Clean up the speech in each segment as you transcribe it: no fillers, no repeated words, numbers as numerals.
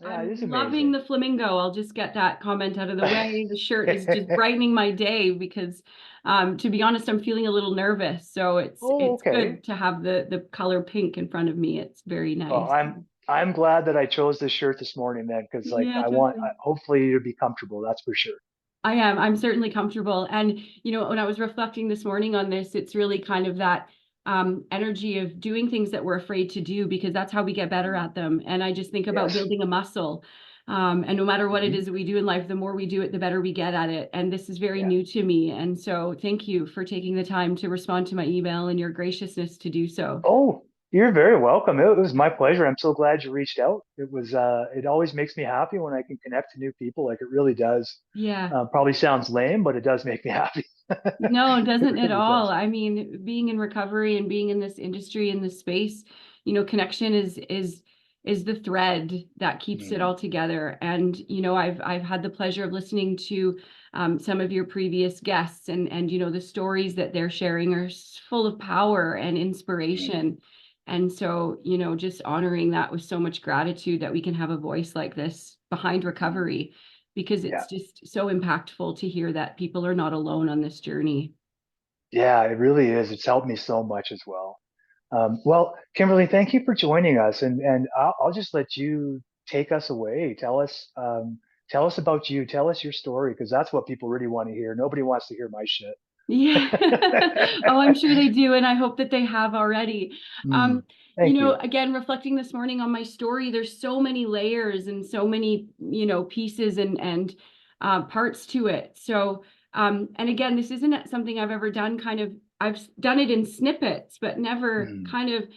Yeah, it I'm is loving amazing. the flamingo. I'll just get that comment out of the way. The shirt is just brightening my day because, to be honest, I'm feeling a little nervous. So Oh, it's okay. good to have the color pink in front of me. It's very Well, nice. I'm glad that I chose this shirt this morning then, because like Yeah, totally. hopefully you'll be comfortable. That's for sure. I am. I'm certainly comfortable. And, when I was reflecting this morning on this, it's really kind of that energy of doing things that we're afraid to do because that's how we get better Mm. at them. And I just think about Yes. building a muscle. And no matter what it Hmm. is that we do in life, the more we do it, the better we get at it. And this is very Yeah. new to me. And so thank you for taking the time to respond to my email and your graciousness to do so. Oh, you're very welcome. It was my pleasure. I'm so glad you reached out. It always makes me happy when I can connect to new people. Like it really does. Yeah. Probably sounds lame, but it does make me happy. No, it It doesn't at really all. does. I mean, being in recovery and being in this industry, in this space, connection is the thread that keeps it Mhm. all together. And I've had the pleasure of listening to some of your previous guests, and the stories that they're sharing are full of power and Mhm. inspiration. And so, just honoring that with so much gratitude that we can have a voice like this behind Mhm. recovery because Yeah. it's just so impactful to hear that people are not alone on this journey. Yeah, it really is. It's helped me so much as well. Well, Kimberly, thank you for joining us, and I'll just let you take us away. Tell us about you. Tell us your story, because that's what people really want to hear. Nobody wants to hear my shit. Yeah. Oh, I'm sure they do, and I hope that they have already. Mm, thank you. Again, reflecting this morning on my story, there's so many layers and so many, pieces and parts to it. So, and again, this isn't something I've ever done. I've done it in snippets, but never Mm, kind of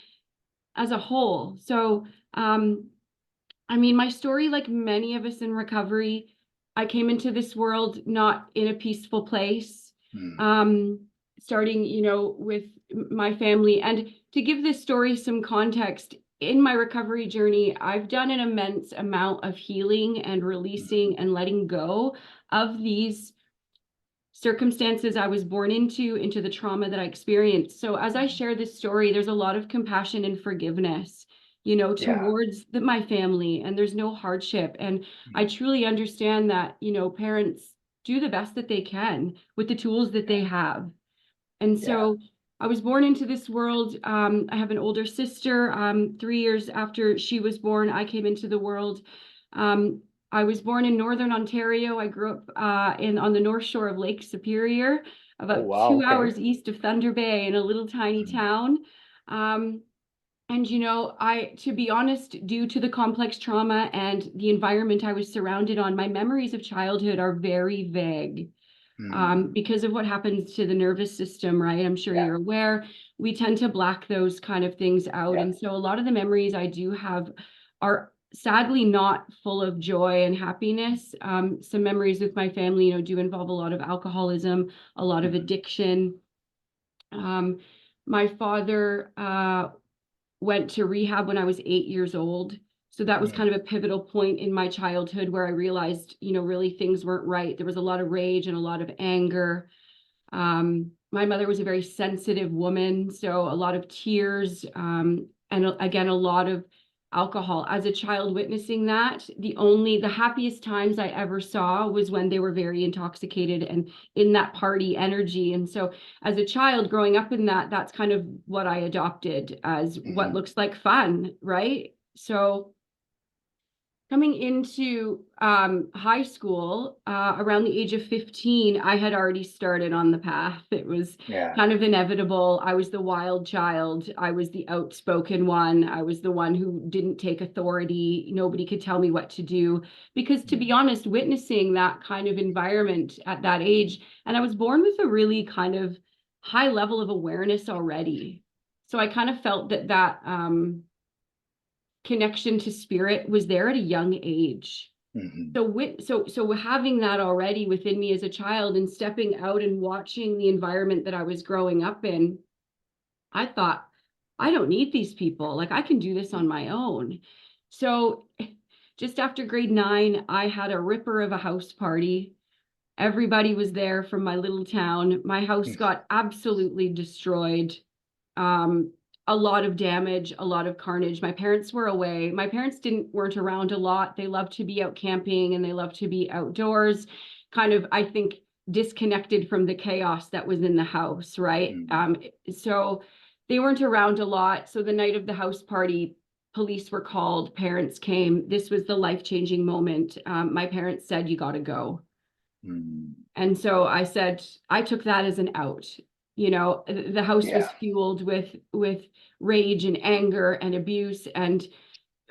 as a whole. So, I mean, my story, like many of us in recovery, I came into this world not in a peaceful place. mm, Um, Starting, with my family. And to give this story some context, in my recovery journey, I've done an immense amount of healing and mm, releasing and letting go of these circumstances I was born into the trauma that I experienced. So as I mm. share this story, there's a lot of compassion and forgiveness, Yeah. towards my family, and there's no hardship. And I Mm, truly understand that, parents do the best that they can with the tools that yeah. they have. And Yeah. so I was born into this world. I have an older sister. 3 years after she was born, I came into the world. Um, I was born in Northern Ontario. I grew up in on the North Shore of Lake Superior, Oh, about wow. 2 hours Okay. east of Thunder Bay in a little tiny Mm, town. Um, and to be honest, due to the complex trauma and the environment I was surrounded on, my memories of childhood are very vague mm. because of what happens to the nervous system, right? I'm sure Yeah. you're aware. We tend to black those kind of things out. Yeah. And so a lot of the memories I do have are sadly not full of joy and happiness. Some memories with my family, do involve a lot of alcoholism, a lot of Mm, addiction. Um, my father went to rehab when I was 8 years old. So that was mm, kind of a pivotal point in my childhood where I realized, really things weren't right. There was a lot of rage and a lot of anger. My mother was a very sensitive woman, so a lot of tears, and again, a lot of alcohol. As a child witnessing that, the happiest times I ever saw was when they were very intoxicated and in that party energy. And so, as a child growing up in that, that's kind of what I adopted as what mhm, looks like fun, right? So, coming into high school, around the age of 15, I had already started on the path. It was yeah. kind of inevitable. I was the wild child. I was the outspoken one. I was the one who didn't take authority. Nobody could tell me what to do. Because to be Mm, honest, witnessing that kind of environment at that age, and I was born with a really kind of high level of awareness already. So I kind of felt that connection to spirit was there at a young age. mhm, So having that already within me as a child and stepping out and watching the environment that I was growing up in, I thought, I don't need these people. Like I can do this on my own. So just after grade 9, I had a ripper of a house party. Everybody was there from my little town. My house mm, got absolutely destroyed. Um, a lot of damage, a lot of carnage. My parents were away. My parents weren't around a lot. They loved to be out camping and they loved to be outdoors, kind of, I think, disconnected from the chaos that was in the house, right? Mm. So they weren't around a lot. So the night of the house party, police were called, parents came. This was the life-changing moment. My parents said, "You got to go." Mm. And so I said, I took that as an out. You know, the house Yeah. was fueled with rage and anger and abuse and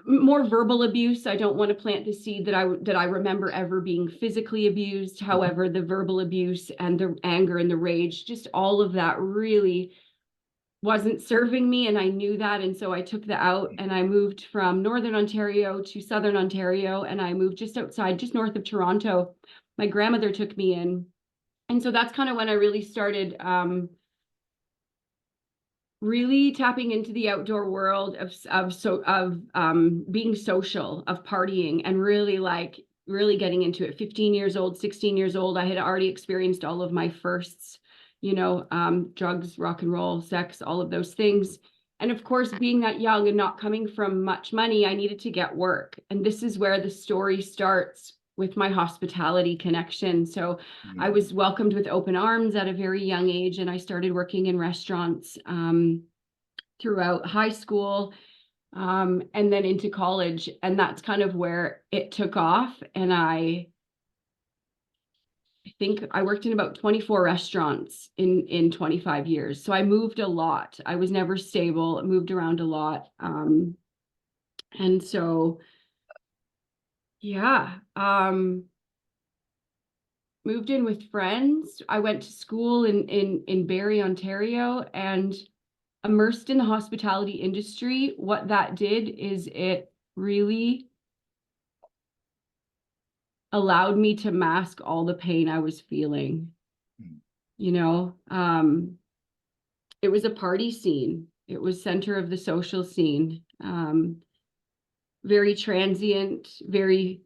more verbal abuse. I don't want to plant the seed that I remember ever being physically abused. Mhm. However, the verbal abuse and the anger and the rage, just all of that really wasn't serving me, and I knew that. And so I took the out and I moved from Northern Ontario to Southern Ontario, and I moved just outside, just north of Toronto. My grandmother took me in. And so that's kind of when I really started really tapping into the outdoor world of being social, of partying, and really really getting into it. 15 years old, 16 years old, I had already experienced all of my firsts, drugs, rock and roll, sex, all of those things. And of course, being that young and not coming from much money, I needed to get work. And this is where the story starts with my hospitality connection. So I Mm. was welcomed with open arms at a very young age, and I started working in restaurants throughout high school, and then into college. And that's kind of where it took off. And I think I worked in about 24 restaurants in 25 years. So I moved a lot. I was never stable, moved around a lot. And so, yeah, moved in with friends. I went to school in Barrie, Ontario, and immersed in the hospitality industry. What that did is it really allowed me to mask all the pain I was feeling. Mm. You know, it was a party scene. It was center of the social scene. Very transient, very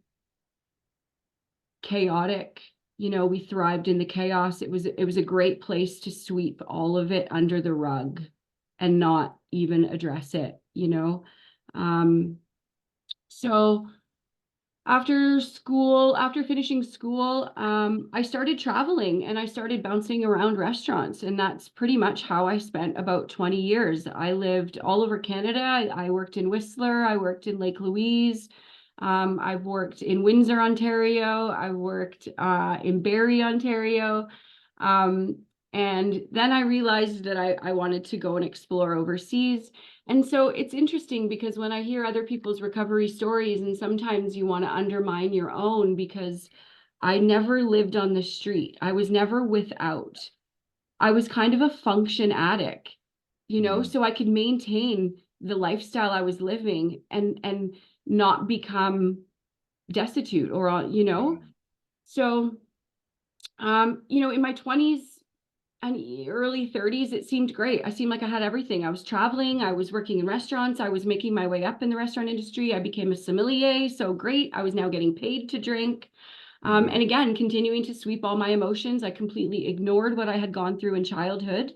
chaotic. You know, we thrived in the chaos. It was a great place to sweep all of it under the rug and not even address it, you know. So after finishing school, I started traveling and I started bouncing around restaurants. And that's pretty much how I spent about 20 years. I lived all over Canada. I worked in Whistler, I worked in Lake Louise. I've worked in Windsor, Ontario. I worked in Barrie, Ontario. Um, and then I realized that I wanted to go and explore overseas. And so it's interesting because when I hear other people's recovery stories, and sometimes you want to undermine your own, because I never lived on the street. I was never without. I was kind of a function addict, Mm. so I could maintain the lifestyle I was living and not become destitute or. Mm. So, in my 20s and early 30s, it seemed great. I seemed like I had everything. I was traveling, I was working in restaurants, I was making my way up in the restaurant industry. I became a sommelier, so great. I was now getting paid to drink. Mhm. And again, continuing to sweep all my emotions. I completely ignored what I had gone through in childhood.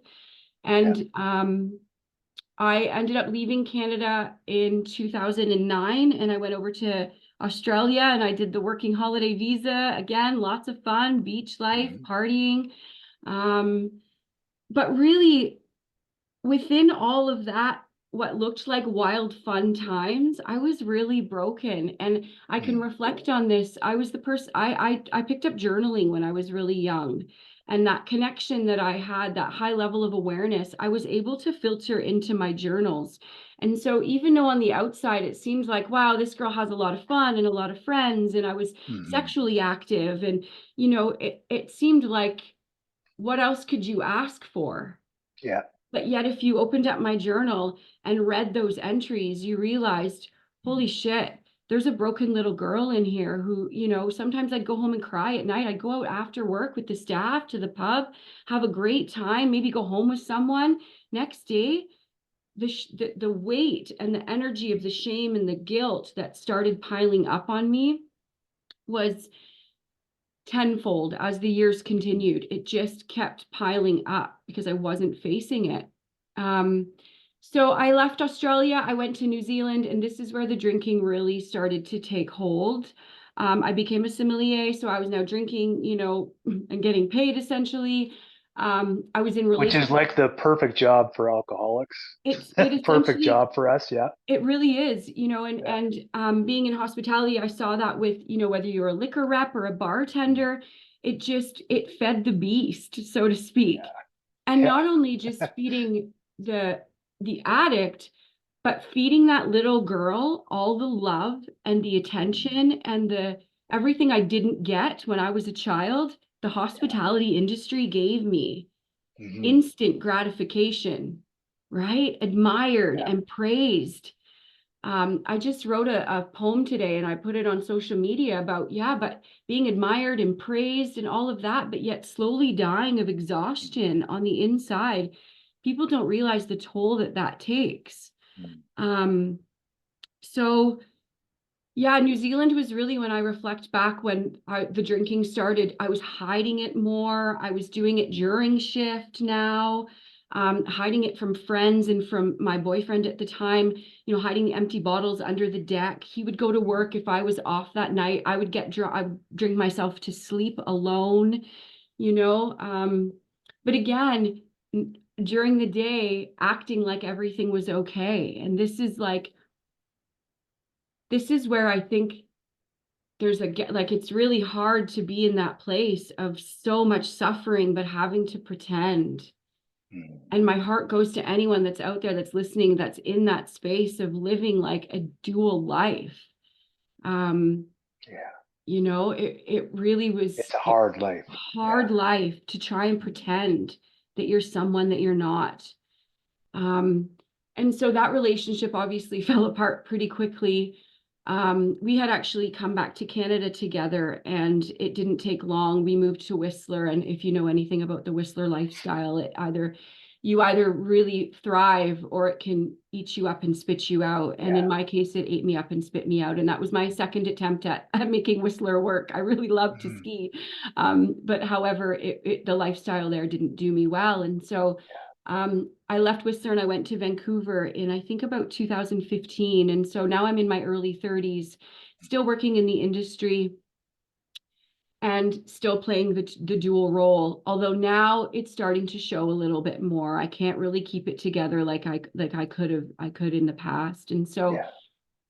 Yeah. And I ended up leaving Canada in 2009, and I went over to Australia and I did the working holiday visa. Again, lots of fun, beach life, Mhm. partying. Um, but really, within all of that, what looked like wild fun times, I was really broken. And I can Mm. reflect on this. I was the person I picked up journaling when I was really young. And that connection that I had, that high level of awareness, I was able to filter into my journals. And so even though on the outside it seemed like, wow, this girl has a lot of fun and a lot of friends, and I was Mhm. sexually active, and it seemed like, what else could you ask for? Yeah. But yet, if you opened up my journal and read those entries, you realized, Mm. holy shit, there's a broken little girl in here who, sometimes I'd go home and cry at night. I'd go out after work with the staff to the pub, have a great time, maybe go home with someone. Next day, the weight and the energy of the shame and the guilt that started piling up on me was tenfold as the years continued. It just kept piling up because I wasn't facing it. Um, So I left Australia, I went to New Zealand, and this is where the drinking really started to take hold. I became a sommelier, so I was now drinking, and getting paid essentially. I was in Which is relationships. like the perfect job for alcoholics. It Perfect essentially job for us. Yeah. it really is, and Yeah. being in hospitality, I saw that with, whether you're a liquor rep or a bartender, it fed the beast, so to speak. And Yeah. not only just feeding the addict, but feeding that little girl all the love and the attention and the everything I didn't get when I was a child, the hospitality industry gave me Hmm. instant gratification, right? Admired Yeah. and praised. I just wrote a poem today and I put it on social media about, yeah, but being admired and praised and all of that, but yet slowly dying of exhaustion on the inside. People don't realize the toll that that takes. Mhm. Um, so yeah, New Zealand was really when I reflect back when the drinking started. I was hiding it more. I was doing it during shift now, hiding it from friends and from my boyfriend at the time, hiding the empty bottles under the deck. He would go to work. If I was off that night, I would I would drink myself to sleep alone, you know. But again, during the day, acting like everything was okay. And this is where I think there's it's really hard to be in that place of so much suffering but having to pretend. Mhm. And my heart goes to anyone that's out there that's listening, that's in that space of living like a dual life. um Yeah. it really It's a it's hard life. a Yeah. hard life to try and pretend that you're someone that you're not. um, and so that relationship obviously fell apart pretty quickly. We had actually come back to Canada together, and it didn't take long. We moved to Whistler, and if you know anything about the Whistler lifestyle, you either really thrive or it can eat you up and spit you out. And Yeah. in my case, it ate me up and spit me out. And that was my second attempt at making Whistler work. I really love to Mhm. ski, but however, the lifestyle there didn't do me well, and so. I left Whistler and I went to Vancouver in, I think, about 2015. And so now I'm in my early 30s, still working in the industry and still playing the dual role. Although now it's starting to show a little bit more. I can't really keep it together like I could in the past. And so Yeah.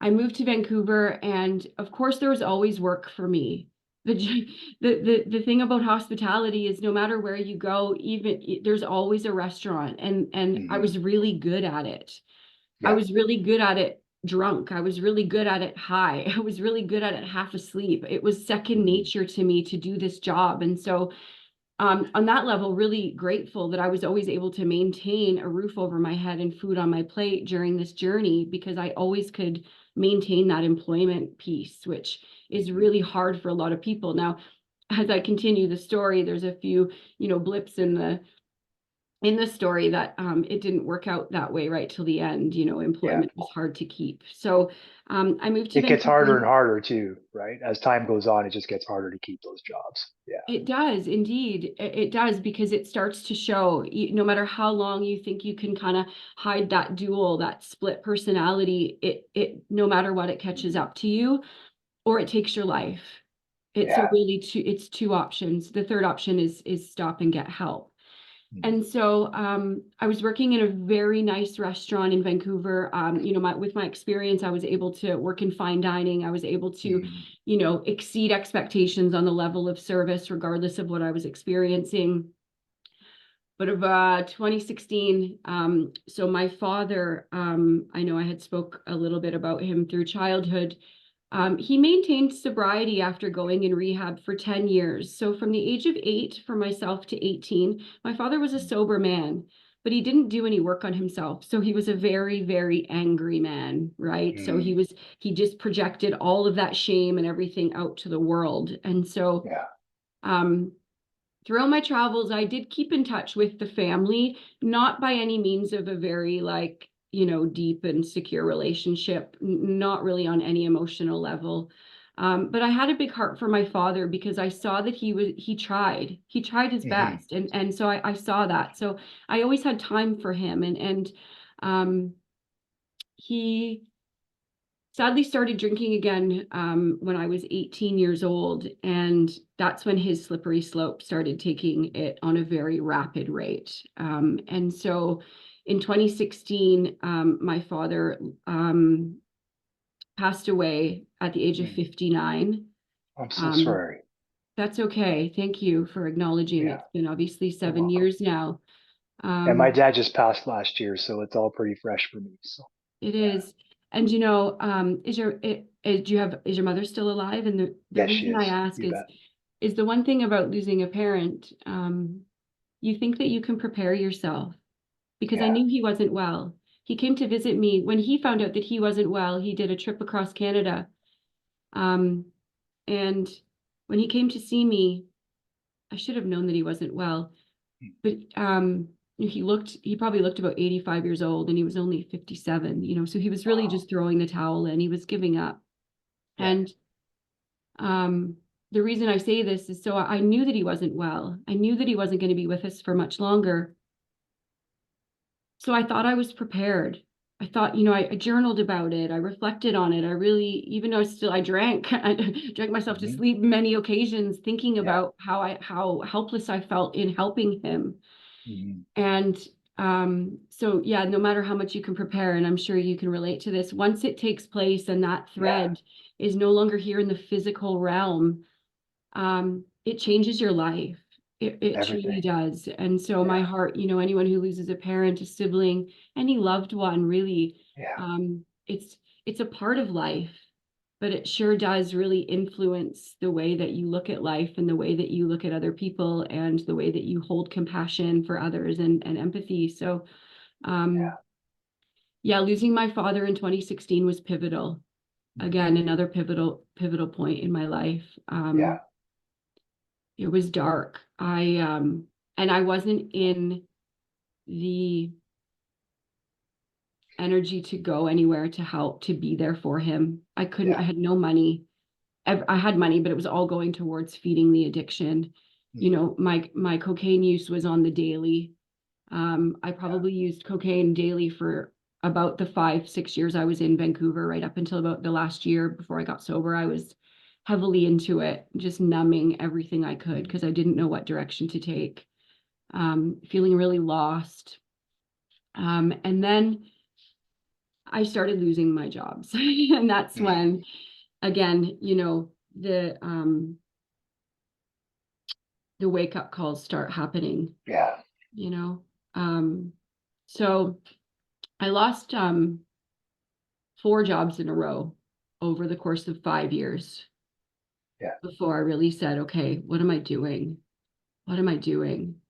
I moved to Vancouver, and of course there was always work for me. The the thing about hospitality is no matter where you go, even there's always a restaurant, and I Hmm. was really good at it. I Yeah. was really good at it drunk. I was really good at it high. I was really good at it half asleep. It was second Mhm. nature to me to do this job. And so on that level, really grateful that I was always able to maintain a roof over my head and food on my plate during this journey, because I always could maintain that employment piece, which is Mhm. really hard for a lot of people. Now, as I continue the story, there's a few, blips in the story that it didn't work out that way right till the end. Yeah. Employment was hard to keep. So I moved to It gets harder Vancouver. and harder too, right? As time goes on, it just gets harder to keep those jobs. Yeah. It does indeed. It does, because it starts to show, no matter how long you think you can kind of hide that dual, that split personality, it no matter what, it catches Mhm. up to you or it takes your life. Yeah. It's two options. The third option is stop and get help. Mhm. And so I was working in a very nice restaurant in Vancouver. With my experience, I was able to work in fine dining. I was able to, Mhm. exceed expectations on the level of service, regardless of what I was experiencing. But of 2016, so my father, I know I had spoke a little bit about him through childhood. He maintained sobriety after going in rehab for 10 years. So from the age of 8 for myself to 18, my father was a sober man, but he didn't do any work on himself. So he was a very, very angry man, right? So Mhm. he just projected all of that shame and everything out to the world. And so Yeah. um, throughout my travels, I did keep in touch with the family, not by any means of a very deep and secure relationship, not really on any emotional level. But I had a big heart for my father because I saw that he tried his Mhm. best. And so I saw that. So I always had time for him. And He sadly started drinking again when I was 18 years old. And that's when his slippery slope started taking it on a very rapid rate. And so in 2016, my father passed away at the age of Mm. 59. I'm so Um, sorry. that's okay. Thank you for acknowledging. Yeah, It's been obviously you're 7 years welcome. now. And my Um, dad just passed last year, so it's all pretty fresh for me. So it yeah, is. And is your mother still alive? And the yes, she reason I is. ask You bet. is the one thing about losing a parent, you think that you can prepare yourself, because I Yeah. knew he wasn't well. He came to visit me when he found out that he wasn't well. He did a trip across Canada. Um, and when he came to see me, I should have known that he wasn't well, Mm. but he probably looked about 85 years old, and he was only 57, so he was really Wow. just throwing the towel in. He was giving up. Yeah. And um, the reason I say this is so I knew that he wasn't well. I knew that he wasn't going to be with us for much longer. So I thought I was prepared. I thought, I journaled about it. I reflected on it. I really, even though I drank, I drank myself to Hmm. sleep many occasions thinking Yeah. about how helpless I felt in helping him. Hmm. And so yeah, no matter how much you can prepare, and I'm sure you can relate to this, once it takes place and that Yeah. thread is no longer here in the physical realm, it changes your life. It truly Everything. does. And so my Yeah. heart, anyone who loses a parent, a sibling, any loved one, really, Yeah. it's a part of life, but it sure does really influence the way that you look at life and the way that you look at other people and the way that you hold compassion for others and empathy. So um, Yeah. yeah, losing my father in 2016 was pivotal. Hmm. Again, another pivotal point in my life. Yeah. It was dark. And I wasn't in the energy to go anywhere to help, to be there for him. I Yeah. had no money. I had money, but it was all going towards feeding the addiction. Hmm. My cocaine use was on the daily. I Yeah. probably used cocaine daily for about the 5, 6 years I was in Vancouver, right up until about the last year before I got sober. I was heavily into it, just numbing everything I could Hmm. because I didn't know what direction to take, feeling really lost. And then I started losing my jobs. And that's Hmm. when, again, the wake up calls start happening, Yeah. you know. Um, so I lost 4 jobs in a row over the course of 5 years Yeah. before I really said, okay, what am I doing? What am I doing?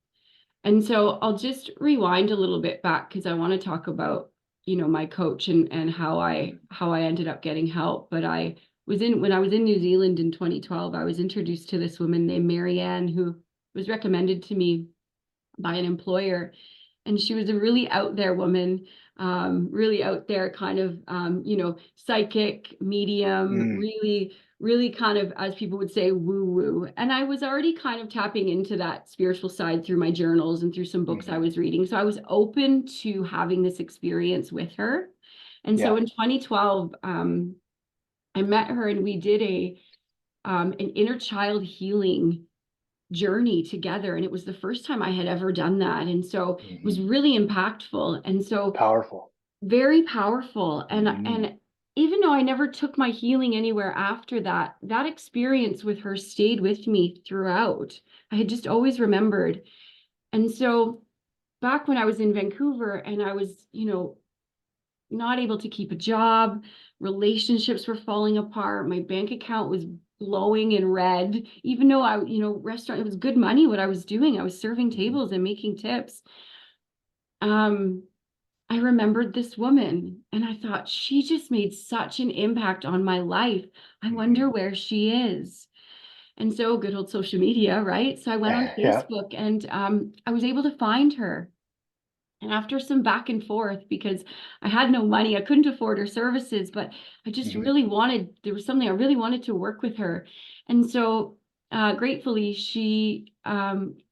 And so I'll just rewind a little bit back because I want to talk about, my coach and how I ended up getting help. But when I was in New Zealand in 2012, I was introduced to this woman named Marianne who was recommended to me by an employer. And she was a really out there woman, really out there kind of, psychic, medium, Mm. really, really kind of, as people would say, woo woo. And I was already kind of tapping into that spiritual side through my journals and through some books I Hmm. was reading. So I was open to having this experience with her. And so Yeah. in 2012, I met her and we did an inner child healing journey together. And it was the first time I had ever done that. And so it was Hmm. really impactful. And so Powerful. very powerful. Hmm. And even though I never took my healing anywhere after that, that experience with her stayed with me throughout. I had just always remembered. And so back when I was in Vancouver and I was, not able to keep a job, relationships were falling apart, my bank account was blowing in red, even though restaurant, it was good money what I was doing. I was serving Hmm. tables and making tips. Um, I remembered this woman and I thought she just made such an impact on my life. I Hmm. wonder where she is. And so good old social media, right? So I went on Yeah. Facebook and I was able to find her. And after some back and forth, because I had no money, I couldn't afford her services, but I just Hmm. really wanted, there was something I really wanted to work with her. And so gratefully,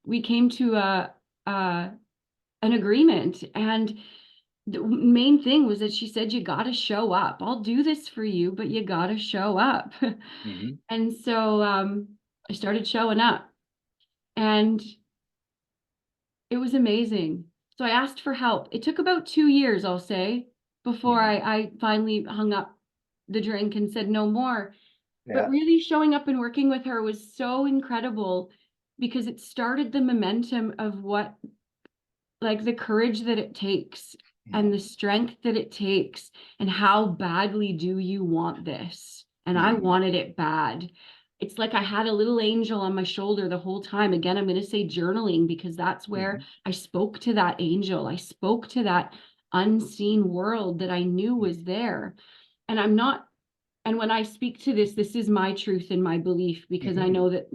we came to an agreement. And the main thing was that she said, you got to show up. I'll do this for you, but you got to show up. Hmm. And so I started showing up, and it was amazing. So I asked for help. It took about 2 years, I'll say, before Hmm. I finally hung up the drink and said no more. But Yeah. really showing up and working with her was so incredible because it started the momentum of what, like, the courage that it takes and Hmm. the strength that it takes, and how badly do you want this? And I Hmm. wanted it bad. It's like I had a little angel on my shoulder the whole time. Again, I'm going to say journaling, because that's where Hmm. I spoke to that angel. I spoke to that unseen world that I knew was there. And I'm not, and when I speak to this, this is my truth and my belief, because I Hmm. know that,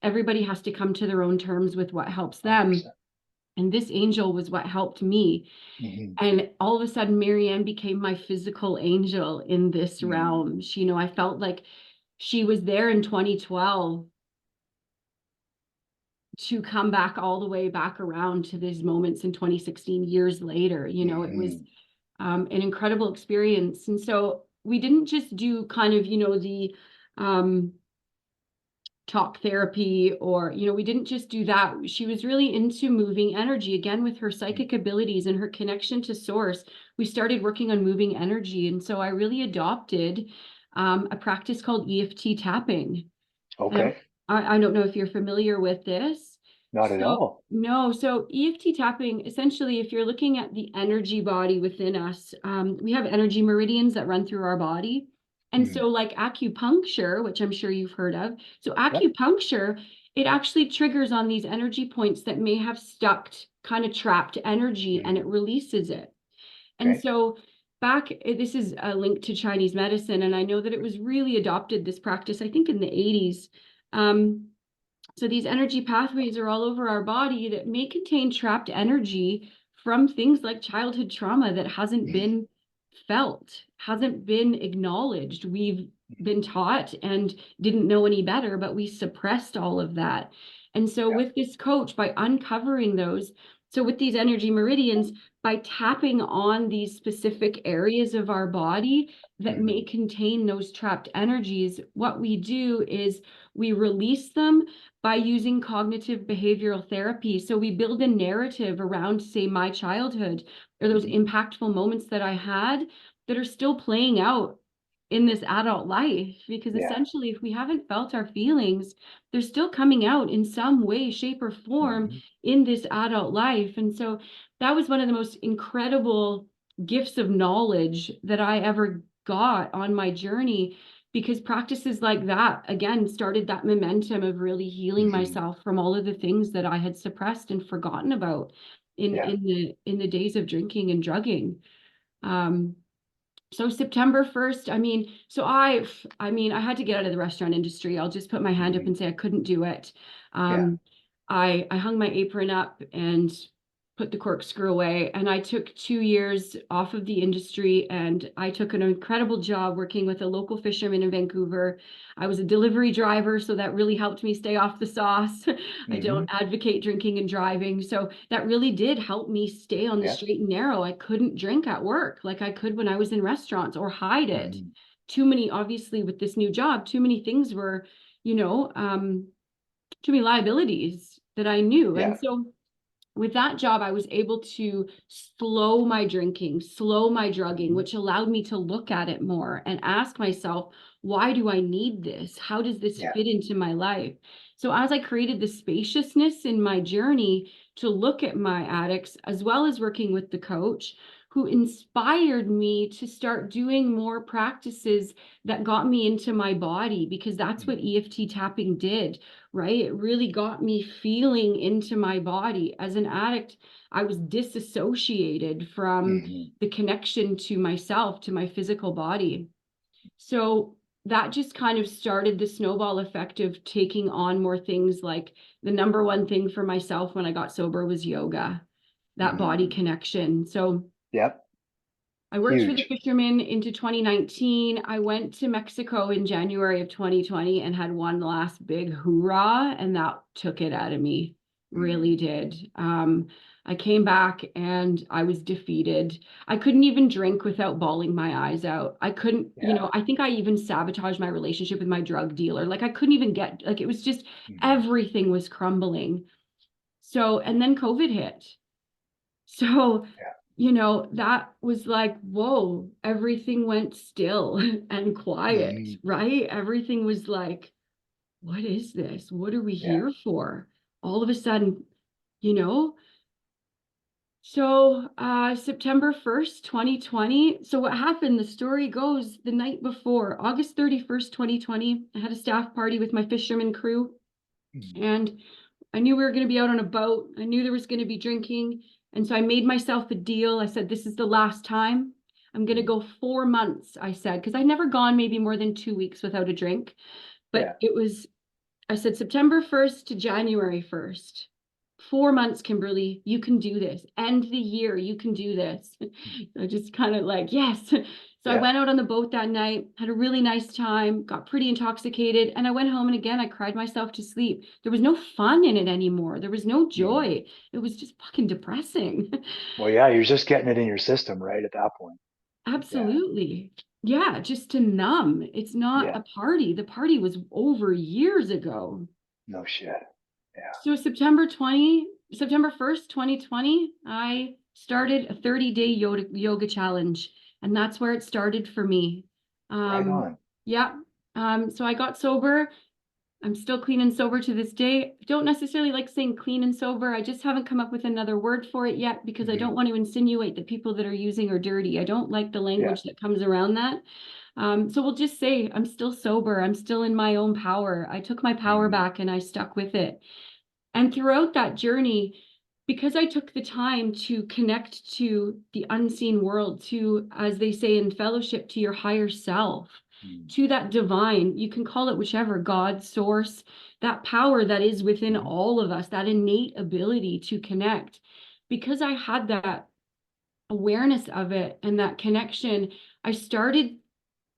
everybody has to come to their own terms with what helps them. 100%. And this angel was what helped me. Hmm. And all of a sudden, Marianne became my physical angel in this Hmm. realm. I felt like she was there in 2012 to come back all the way back around to these moments in 2016, years later. It was Hmm. an incredible experience. And so we didn't just do kind of, the um, talk therapy, or we didn't just do that. She was really into moving energy, again, with her psychic abilities and her connection to source. We started working on moving energy, and so I really adopted a practice called EFT tapping. And Okay. I don't know if you're familiar with this. Not at So all. no, so EFT tapping, essentially, if you're looking at the energy body within us, we have energy meridians that run through our body. And so, Hmm. like acupuncture, which I'm sure you've heard of, so Yep. acupuncture, it actually triggers on these energy points that may have stuck, kind of trapped energy, and it Hmm. releases it. And Okay. so this is a link to Chinese medicine, and I know that it was really adopted, this practice, I think in the 80s. Um, so these energy pathways are all over our body that may contain trapped energy from things like childhood trauma that hasn't Hmm. been felt, hasn't been acknowledged. We've been taught and didn't know any better, but we suppressed all of that. And so Yeah. with this coach, by uncovering those, so with these energy meridians, by tapping on these specific areas of our body that may Hmm. contain those trapped energies, what we do is we release them by using cognitive behavioral therapy. So we build a narrative around, say, my childhood, or those Hmm. impactful moments that I had that are still playing out in this adult life. Because Yeah. essentially, if we haven't felt our feelings, they're still coming out in some way, shape, or form Hmm. in this adult life. And so that was one of the most incredible gifts of knowledge that I ever got on my journey, because practices like that, again, started that momentum of really healing Hmm. myself from all of the things that I had suppressed and forgotten about in Yeah. the days of drinking and drugging. um so September 1st, I had to get out of the restaurant industry. I'll just put my hand up Hmm. and say I couldn't do it. Yeah. um I hung my apron up and put the corkscrew away, and I took 2 years off of the industry, and I took an incredible job working with a local fisherman in Vancouver. I was a delivery driver, so that really helped me stay off the sauce. I don't Hmm. advocate drinking and driving, so that really did help me stay on the Yeah. straight and narrow. I couldn't drink at work like I could when I was in restaurants, or hide it. Hmm. Too many, obviously, with this new job, too many things were, you know, um, too many liabilities that I knew. And Yeah. so with that job, I was able to slow my drinking, slow my drugging, Hmm. which allowed me to look at it more and ask myself, why do I need this? How does this Yeah. fit into my life? So as I created the spaciousness in my journey to look at my addicts, as well as working with the coach, who inspired me to start doing more practices that got me into my body, because that's what Hmm. EFT tapping did, right? It really got me feeling into my body. As an addict, I was disassociated from Hmm. the connection to myself, to my physical body. So that just kind of started the snowball effect of taking on more things. Like, the number one thing for myself when I got sober was yoga, that body Hmm. connection. So Yep. I worked for the Huge. fishermen into 2019. I went to Mexico in January of 2020 and had one last big hoorah, and that took it out of me. Really Hmm. did. I came back and I was defeated. I couldn't even drink without bawling my eyes out. I couldn't, Yeah. I think I even sabotaged my relationship with my drug dealer. Like I couldn't even get, like it was just Mhm. everything was crumbling. So, and then COVID hit. So, Yeah. that was like, whoa, everything went still and quiet, Mhm. right? Everything was like, what is this? What are we Yeah. here for? All of a sudden, you know? So, September 1st, 2020. So what happened, the story goes the night before, August 31st, 2020, I had a staff party with my fisherman crew, Mhm. and I knew we were going to be out on a boat. I knew there was going to be drinking. And so I made myself a deal. I said, this is the last time. I'm going to Mhm. go 4 months, I said, because I'd never gone maybe more than 2 weeks without a drink. Yeah. But I said, September 1st to January 1st. 4 months, Kimberly, you can do this. End the year, you can do this. Mhm. I just kind of like, yes. So I Yeah. went out on the boat that night, had a really nice time, got pretty intoxicated, and I went home and again I cried myself to sleep. There was no fun in it anymore. There was no Mhm. joy. It was just fucking depressing. Well, yeah, you're just getting it in your system, right, at that point. Yeah. Absolutely. Yeah, just to numb. It's not Yeah. a party. The party was over years ago. No shit. Yeah. So September 1st, 2020, I started a 30-day yoga challenge. And that's where it started for me. Right Um, on. yeah. So I got sober. I'm still clean and sober to this day. I don't necessarily like saying clean and sober. I just haven't come up with another word for it yet because I Mhm. don't want to insinuate that people that are using are dirty. I don't like the Yeah. language that comes around that. So we'll just say I'm still sober. I'm still in my own power. I took my power Mhm. back and I stuck with it. And throughout that journey, because I took the time to connect to the unseen world, to, as they say in fellowship, to your higher self, Mhm. to that divine, you can call it whichever, God, source, that power that is within Mhm. all of us, that innate ability to connect. Because I had that awareness of it and that connection, I started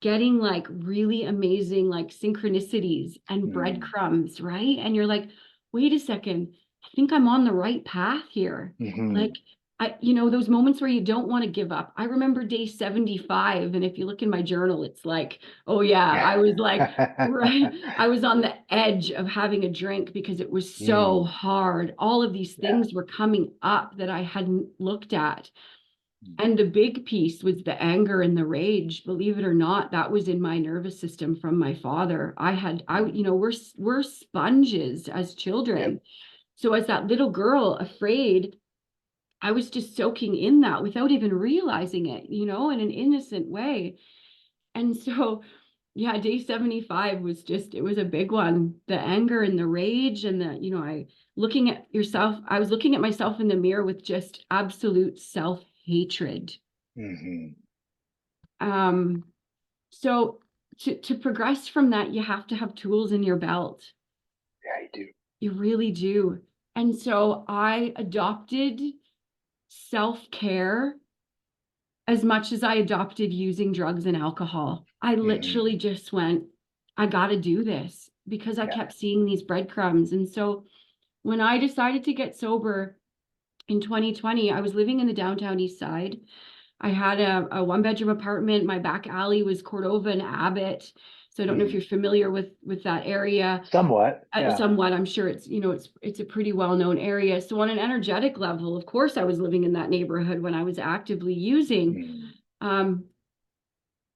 getting like really amazing like synchronicities and Mhm. breadcrumbs, right? And you're like, wait a second, I think I'm on the right path here. Like Mhm. those moments where you don't want to give up. I remember day 75, and if you look in my journal, it's like, oh yeah, I was like, right, I was on the edge of having a drink because it was so Mm. hard. All of these Yeah. things were coming up that I hadn't looked at. Mm. And the big piece was the anger and the rage. Believe it or not, that was in my nervous system from my father. Mm. We're sponges as Yep. children. So as that little girl, afraid, I was just soaking in that without even realizing it, in an innocent way. And so, yeah, day 75 was it was a big one. The anger and the rage and I was looking at myself in the mirror with just absolute self-hatred. Mhm. Um, so to progress from that, you have to have tools in your belt. Yeah, you do. You really do. And so I adopted self-care as much as I adopted using drugs and alcohol. I Mhm. literally just went, I got to do this because I Yeah. kept seeing these breadcrumbs. And so when I decided to get sober in 2020, I was living in the downtown east side. I had a one-bedroom apartment. My back alley was Cordova and Abbott. So I don't know if Mhm. you're familiar with that area. Somewhat. Yeah. Somewhat, I'm sure it's a pretty well-known area. So on an energetic level, of course, I was living in that neighborhood when I was actively using. Mhm. Um,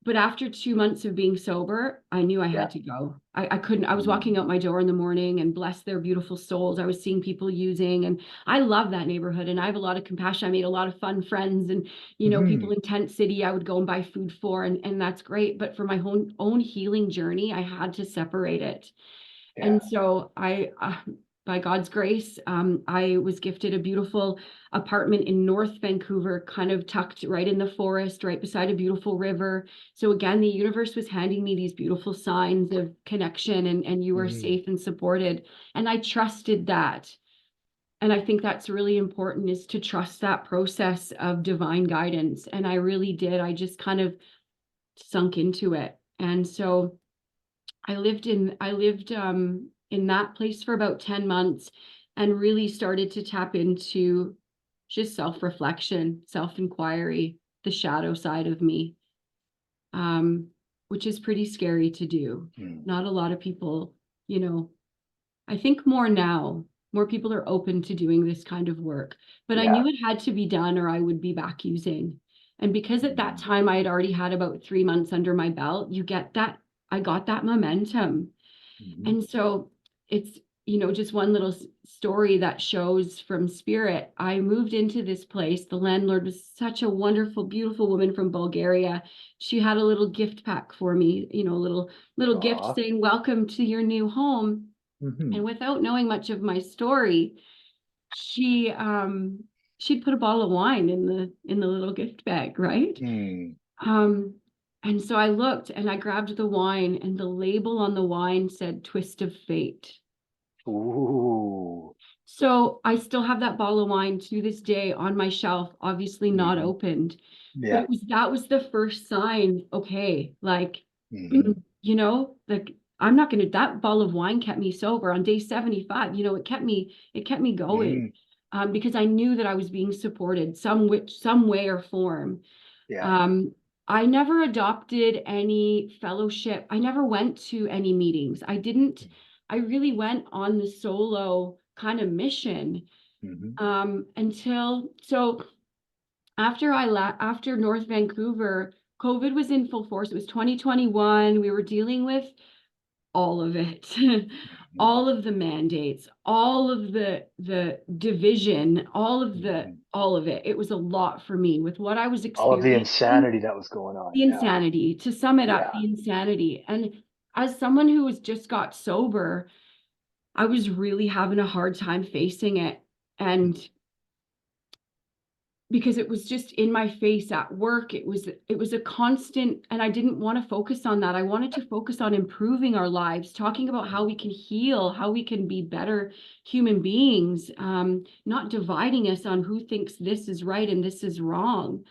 but after 2 months of being sober, I knew I had Yeah. to go. I couldn't, I was walking Mhm. out my door in the morning and bless their beautiful souls. I was seeing people using, and I love that neighborhood and I have a lot of compassion. I made a lot of fun friends and, people Mhm. in Tent City I would go and buy food for, and that's great. But for my own healing journey, I had to separate it. Yeah. And so by God's grace, I was gifted a beautiful apartment in North Vancouver, kind of tucked right in the forest, right beside a beautiful river. So again, the universe was handing me these beautiful signs of connection, and you are Mhm. safe and supported. And I trusted that. And I think that's really important, is to trust that process of divine guidance. And I really did. I just kind of sunk into it. And so I lived in that place for about 10 months and really started to tap into just self-reflection, self-inquiry, the shadow side of me, which is pretty scary to do. Mm. Not a lot of people, you know, I think more now, more people are open to doing this kind of work, but I Yeah. knew it had to be done or I would be back using. And because at that Mm. time I had already had about 3 months under my belt, you get that, I got that momentum. Mhm. And so it's, just one little story that shows from spirit. I moved into this place. The landlord was such a wonderful, beautiful woman from Bulgaria. She had a little gift pack for me, a little gift Aw. saying, "Welcome to your new home." And Mhm. without knowing much of my story, she she'd put a bottle of wine in the little gift bag, right? Mm. Um, and so I looked and I grabbed the wine, and the label on the wine said "Twist of Fate." Ooh. So I still have that bottle of wine to this day on my shelf, obviously not Mhm. opened. But Yeah. that was the first sign, okay, like, Mhm. like I'm not gonna, that bottle of wine kept me sober on day 75. It kept me going. Mm. Because I knew that I was being supported some way or form. Yeah. Um, I never adopted any fellowship. I never went to any meetings. I really went on the solo kind of mission Mhm. until, so after North Vancouver, COVID was in full force. It was 2021. We were dealing with all of it. Mhm. All of the mandates, all of the division, Mhm. all of it. It was a lot for me with what I was All of the experiencing. insanity that was going on. The Yeah. insanity, to sum it up, Yeah. the insanity. And as someone who was just got sober, I was really having a hard time facing it. And because it was just in my face at work, it was a constant, and I didn't want to focus on that. I wanted to focus on improving our lives, talking about how we can heal, how we can be better human beings, not dividing us on who thinks this is right and this is wrong.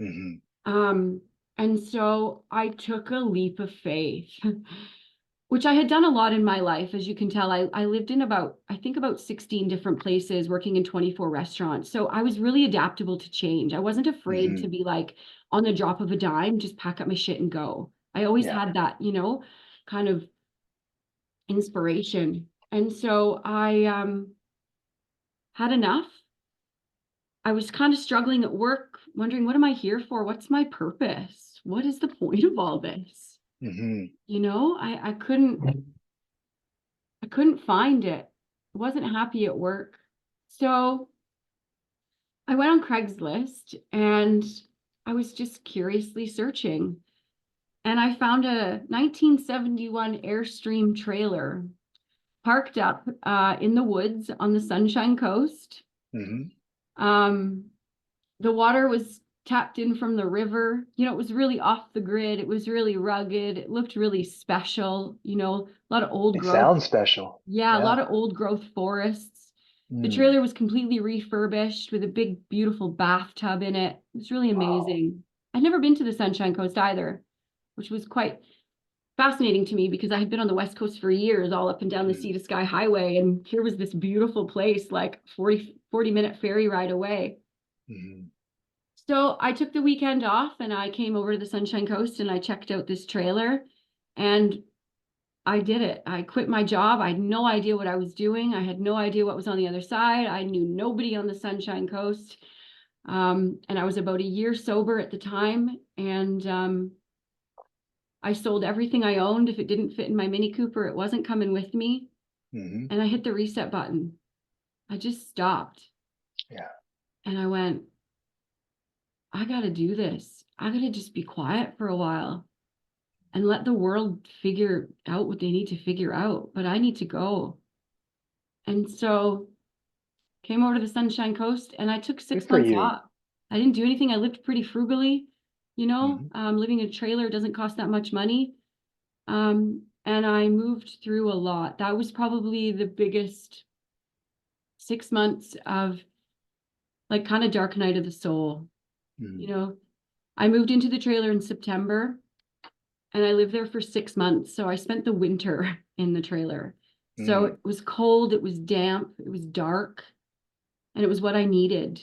Mhm. Um, and so I took a leap of faith, which I had done a lot in my life. As you can tell, I lived in I think about 16 different places, working in 24 restaurants. So I was really adaptable to change. I wasn't afraid to Mhm. be like, on the drop of a dime, just pack up my shit and go. I always Yeah. had that, kind of inspiration. And so I had enough. I was kind of struggling at work, wondering, what am I here for? What's my purpose? What is the point of all this? Mhm. I couldn't find it. I wasn't happy at work. So I went on Craigslist and I was just curiously searching. And I found a 1971 Airstream trailer parked up in the woods on the Sunshine Coast. Mhm. Um, the water was tapped in from the river. It was really off the grid. It was really rugged. It looked really special. A lot of old It growth. sounds special. Yeah, a lot Yeah. of old growth forests. The Mm. trailer was completely refurbished with a big, beautiful bathtub in it. It was really Wow. amazing. I'd never been to the Sunshine Coast either, which was quite fascinating to me because I had been on the West Coast for years, all up and down the Mm. Sea to Sky Highway. And here was this beautiful place, like 40-minute ferry ride away. Mhm. So I took the weekend off and I came over to the Sunshine Coast and I checked out this trailer and I did it. I quit my job. I had no idea what I was doing. I had no idea what was on the other side. I knew nobody on the Sunshine Coast. And I was about a year sober at the time. And I sold everything I owned. If it didn't fit in my Mini Cooper, it wasn't coming with me. Mhm. And I hit the reset button. I just stopped Yeah. and I went, I got to do this. I got to just be quiet for a while and let the world figure out what they need to figure out. But I need to go. And so came over to the Sunshine Coast and I took Good six for months you. off. I didn't do anything. I lived pretty frugally, Mhm. living in a trailer doesn't cost that much money. And I moved through a lot. That was probably the biggest 6 months of like kind of dark night of the soul. You Mhm. know, I moved into the trailer in September and I lived there for 6 months. So I spent the winter in the trailer. So Mm. it was cold, it was damp, it was dark, and it was what I needed.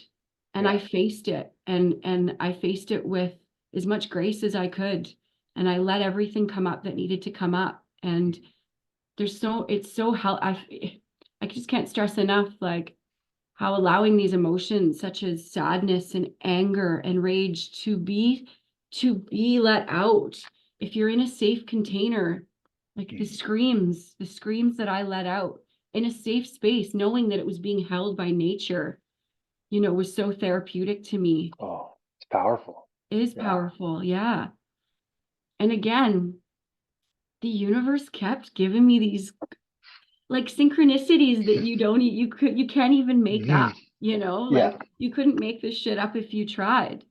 And I Yeah. faced it, and I faced it with as much grace as I could. And I let everything come up that needed to come up. And it's so hell I just can't stress enough, like, how allowing these emotions such as sadness and anger and rage to be let out. If you're in a safe container, like Mhm. the screams that I let out in a safe space, knowing that it was being held by nature, was so therapeutic to me. Oh, it's powerful. It is Yeah. powerful, yeah. And again, the universe kept giving me these like synchronicities that you can't even make Mhm. up, like Yeah. you couldn't make this shit up if you tried.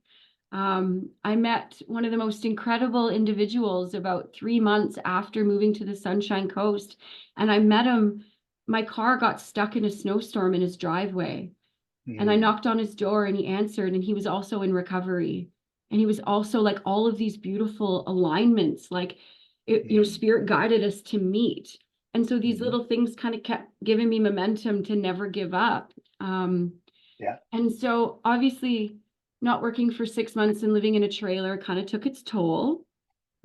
I met one of the most incredible individuals about 3 months after moving to the Sunshine Coast, and I met him. My car got stuck in a snowstorm in his driveway, and I Mhm. knocked on his door, and he answered, and he was also in recovery, and he was also like all of these beautiful alignments, like Mhm. spirit guided us to meet. And so these Mhm. little things kind of kept giving me momentum to never give up. um, Yeah. and so obviously not working for 6 months and living in a trailer kind of took its toll.